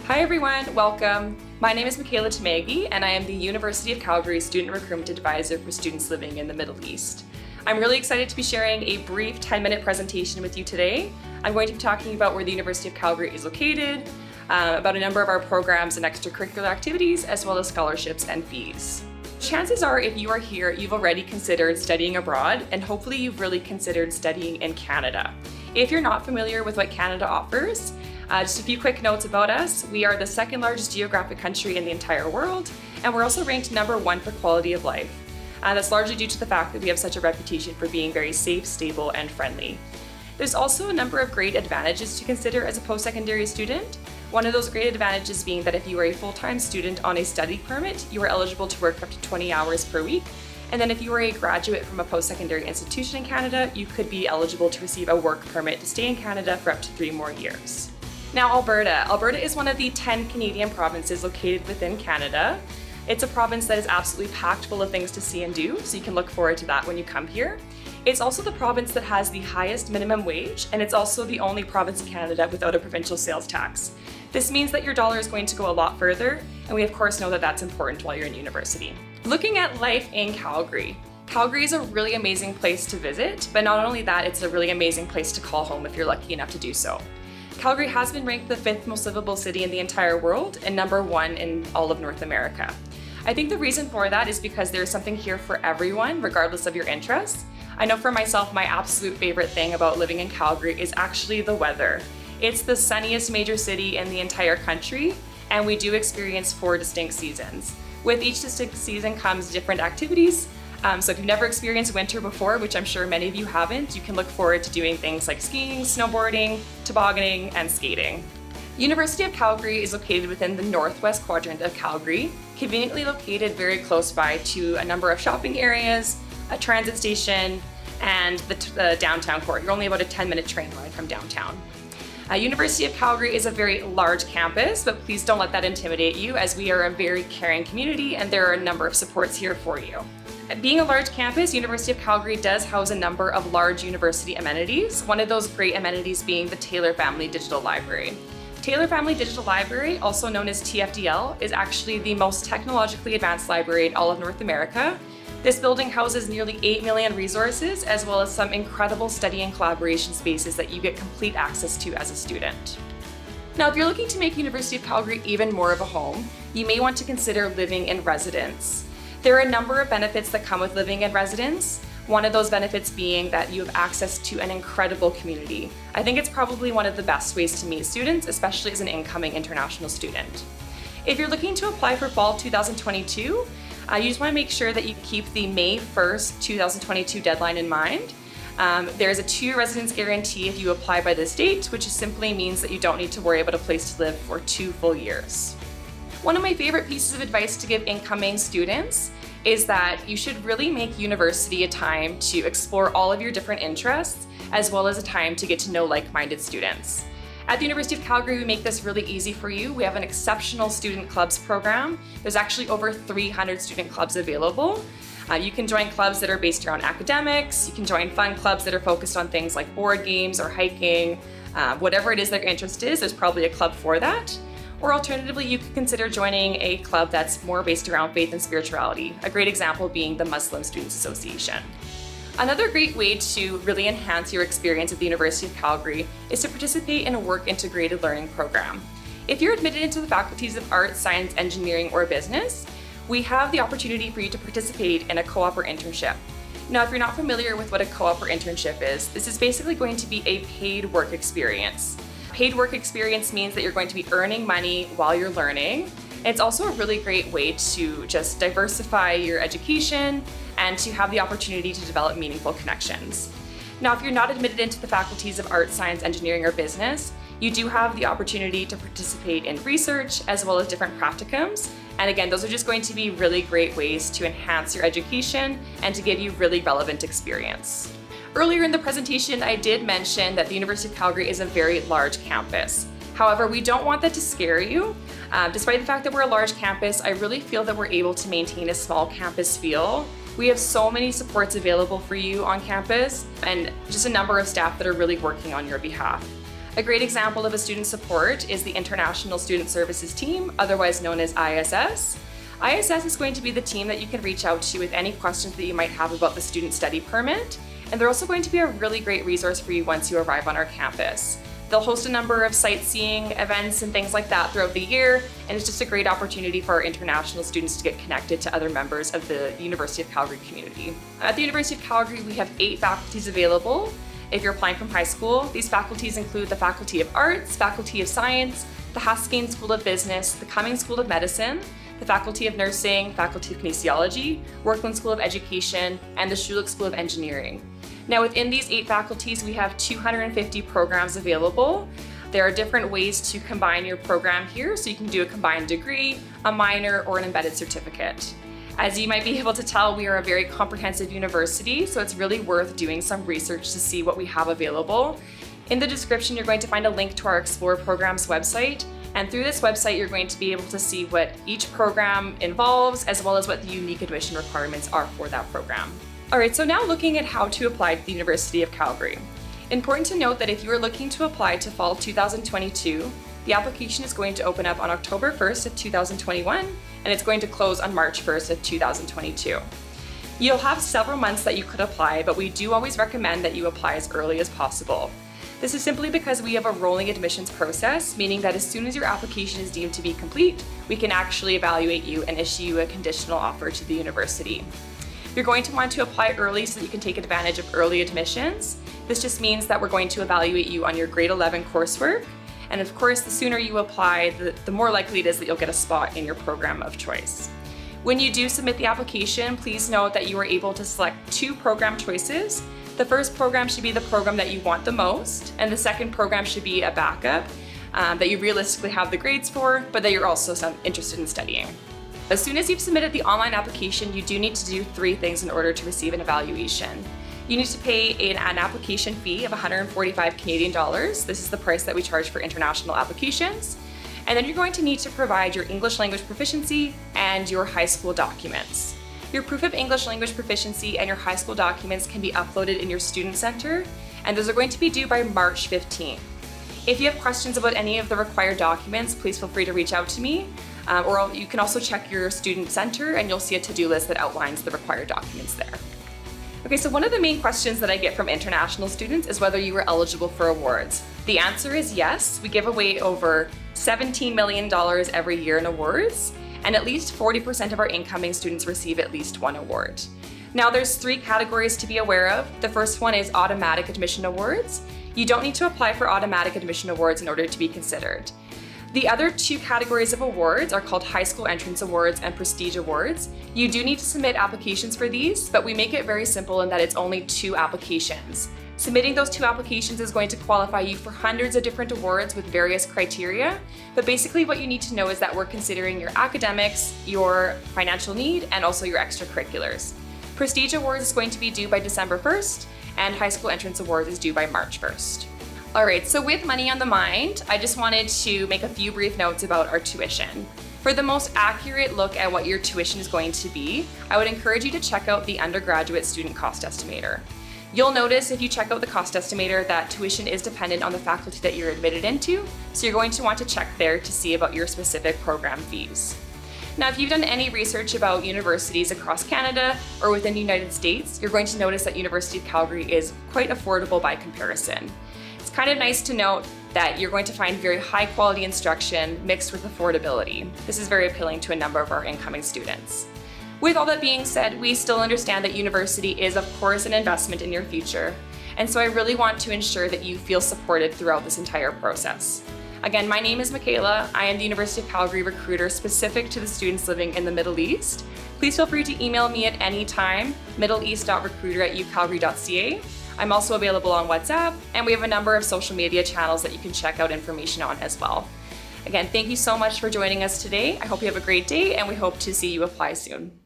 Hi everyone, welcome. My name is Mikayla Tamagi and I am the University of Calgary Student Recruitment Advisor for students living in the Middle East. I'm really excited to be sharing a brief 10-minute presentation with you today. I'm going to be talking about where the University of Calgary is located, about a number of our programs and extracurricular activities, as well as scholarships and fees. Chances are if you are here, you've already considered studying abroad, and hopefully you've really considered studying in Canada. If you're not familiar with what Canada offers, just a few quick notes about us. We are the second largest geographic country in the entire world, and we're also ranked number 1 for quality of life. That's largely due to the fact that we have such a reputation for being very safe, stable, and friendly. There's also a number of great advantages to consider as a post-secondary student. One of those great advantages being that if you are a full-time student on a study permit, you are eligible to work up to 20 hours per week. And then if you are a graduate from a post-secondary institution in Canada, you could be eligible to receive a work permit to stay in Canada for up to 3 more years. Now, Alberta. Alberta is one of the 10 Canadian provinces located within Canada. It's a province that is absolutely packed full of things to see and do, so you can look forward to that when you come here. It's also the province that has the highest minimum wage, and it's also the only province in Canada without a provincial sales tax. This means that your dollar is going to go a lot further, and we of course know that that's important while you're in university. Looking at life in Calgary. Calgary is a really amazing place to visit, but not only that, it's a really amazing place to call home if you're lucky enough to do so. Calgary has been ranked the 5th most livable city in the entire world and number 1 in all of North America. I think the reason for that is because there's something here for everyone, regardless of your interests. I know for myself, my absolute favorite thing about living in Calgary is actually the weather. It's the sunniest major city in the entire country, and we do experience 4 distinct seasons. With each distinct season comes different activities. So if you've never experienced winter before, which I'm sure many of you haven't, you can look forward to doing things like skiing, snowboarding, tobogganing, and skating. University of Calgary is located within the northwest quadrant of Calgary, conveniently located very close by to a number of shopping areas, a transit station, and the downtown core. You're only about a 10-minute train ride from downtown. University of Calgary is a very large campus, but please don't let that intimidate you, as we are a very caring community and there are a number of supports here for you. Being a large campus, University of Calgary does house a number of large university amenities, one of those great amenities being the Taylor Family Digital Library. Taylor Family Digital Library, also known as TFDL, is actually the most technologically advanced library in all of North America. This building houses nearly 8 million resources, as well as some incredible study and collaboration spaces that you get complete access to as a student. Now, if you're looking to make University of Calgary even more of a home, you may want to consider living in residence. There are a number of benefits that come with living in residence. One of those benefits being that you have access to an incredible community. I think it's probably one of the best ways to meet students, especially as an incoming international student. If you're looking to apply for fall 2022, you just want to make sure that you keep the May 1st, 2022 deadline in mind. There's a 2-year residence guarantee if you apply by this date, which simply means that you don't need to worry about a place to live for 2 full years. One of my favorite pieces of advice to give incoming students is that you should really make university a time to explore all of your different interests, as well as a time to get to know like-minded students. At the University of Calgary, we make this really easy for you. We have an exceptional student clubs program. There's actually over 300 student clubs available. You can join clubs that are based around academics. You can join fun clubs that are focused on things like board games or hiking. Whatever it is that your interest is, there's probably a club for that. Or alternatively, you could consider joining a club that's more based around faith and spirituality, a great example being the Muslim Students Association. Another great way to really enhance your experience at the University of Calgary is to participate in a work-integrated learning program. If you're admitted into the faculties of Arts, Science, Engineering, or Business, we have the opportunity for you to participate in a co-op or internship. Now, if you're not familiar with what a co-op or internship is, this is basically going to be a paid work experience. Paid work experience means that you're going to be earning money while you're learning. It's also a really great way to just diversify your education and to have the opportunity to develop meaningful connections. Now, if you're not admitted into the faculties of Arts, Science, Engineering, or Business, you do have the opportunity to participate in research as well as different practicums. And again, those are just going to be really great ways to enhance your education and to give you really relevant experience. Earlier in the presentation, I did mention that the University of Calgary is a very large campus. However, we don't want that to scare you. Despite the fact that we're a large campus, I really feel that we're able to maintain a small campus feel. We have so many supports available for you on campus and just a number of staff that are really working on your behalf. A great example of a student support is the International Student Services Team, otherwise known as ISS. ISS is going to be the team that you can reach out to with any questions that you might have about the student study permit, and they're also going to be a really great resource for you once you arrive on our campus. They'll host a number of sightseeing events and things like that throughout the year, and it's just a great opportunity for our international students to get connected to other members of the University of Calgary community. At the University of Calgary, we have 8 faculties available. If you're applying from high school, these faculties include the Faculty of Arts, Faculty of Science, the Haskayne School of Business, the Cummings School of Medicine, the Faculty of Nursing, Faculty of Kinesiology, Workland School of Education, and the Schulich School of Engineering. Now within these 8 faculties, we have 250 programs available. There are different ways to combine your program here, so you can do a combined degree, a minor, or an embedded certificate. As you might be able to tell, we are a very comprehensive university, so it's really worth doing some research to see what we have available. In the description, you're going to find a link to our Explore Programs website, and through this website, you're going to be able to see what each program involves, as well as what the unique admission requirements are for that program. All right, so now looking at how to apply to the University of Calgary. Important to note that if you are looking to apply to fall 2022, the application is going to open up on October 1st of 2021, and it's going to close on March 1st of 2022. You'll have several months that you could apply, but we do always recommend that you apply as early as possible. This is simply because we have a rolling admissions process, meaning that as soon as your application is deemed to be complete, we can actually evaluate you and issue you a conditional offer to the university. You're going to want to apply early so that you can take advantage of early admissions. This just means that we're going to evaluate you on your grade 11 coursework. And of course, the sooner you apply, the more likely it is that you'll get a spot in your program of choice. When you do submit the application, please note that you are able to select 2 program choices. The first program should be the program that you want the most, and the second program should be a backup that you realistically have the grades for, but that you're also interested in studying. As soon as you've submitted the online application, you do need to do 3 things in order to receive an evaluation. You need to pay an application fee of 145 Canadian dollars. This is the price that we charge for international applications. And then you're going to need to provide your English language proficiency and your high school documents. Your proof of English language proficiency and your high school documents can be uploaded in your student center, and those are going to be due by March 15th. If you have questions about any of the required documents, please feel free to reach out to me, or you can also check your student center and you'll see a to-do list that outlines the required documents there. Okay, so one of the main questions that I get from international students is whether you are eligible for awards. The answer is yes. We give away over $17 million every year in awards, and at least 40% of our incoming students receive at least 1 award. Now there's 3 categories to be aware of. The first one is automatic admission awards. You don't need to apply for automatic admission awards in order to be considered. The other 2 categories of awards are called High School Entrance Awards and Prestige Awards. You do need to submit applications for these, but we make it very simple in that it's only 2 applications. Submitting those 2 applications is going to qualify you for hundreds of different awards with various criteria, but basically what you need to know is that we're considering your academics, your financial need, and also your extracurriculars. Prestige Awards is going to be due by December 1st, and High School Entrance Awards is due by March 1st. All right, so with money on the mind, I just wanted to make a few brief notes about our tuition. For the most accurate look at what your tuition is going to be, I would encourage you to check out the Undergraduate Student Cost Estimator. You'll notice if you check out the cost estimator that tuition is dependent on the faculty that you're admitted into, so you're going to want to check there to see about your specific program fees. Now, if you've done any research about universities across Canada or within the United States, you're going to notice that University of Calgary is quite affordable by comparison. It's kind of nice to note that you're going to find very high quality instruction mixed with affordability. This is very appealing to a number of our incoming students. With all that being said, we still understand that university is of course an investment in your future, and so I really want to ensure that you feel supported throughout this entire process. Again, my name is Mikayla. I am the University of Calgary recruiter specific to the students living in the Middle East. Please feel free to email me at any time, middleeast.recruiter@ucalgary.ca. I'm also available on WhatsApp, and we have a number of social media channels that you can check out information on as well. Again, thank you so much for joining us today. I hope you have a great day, and we hope to see you apply soon.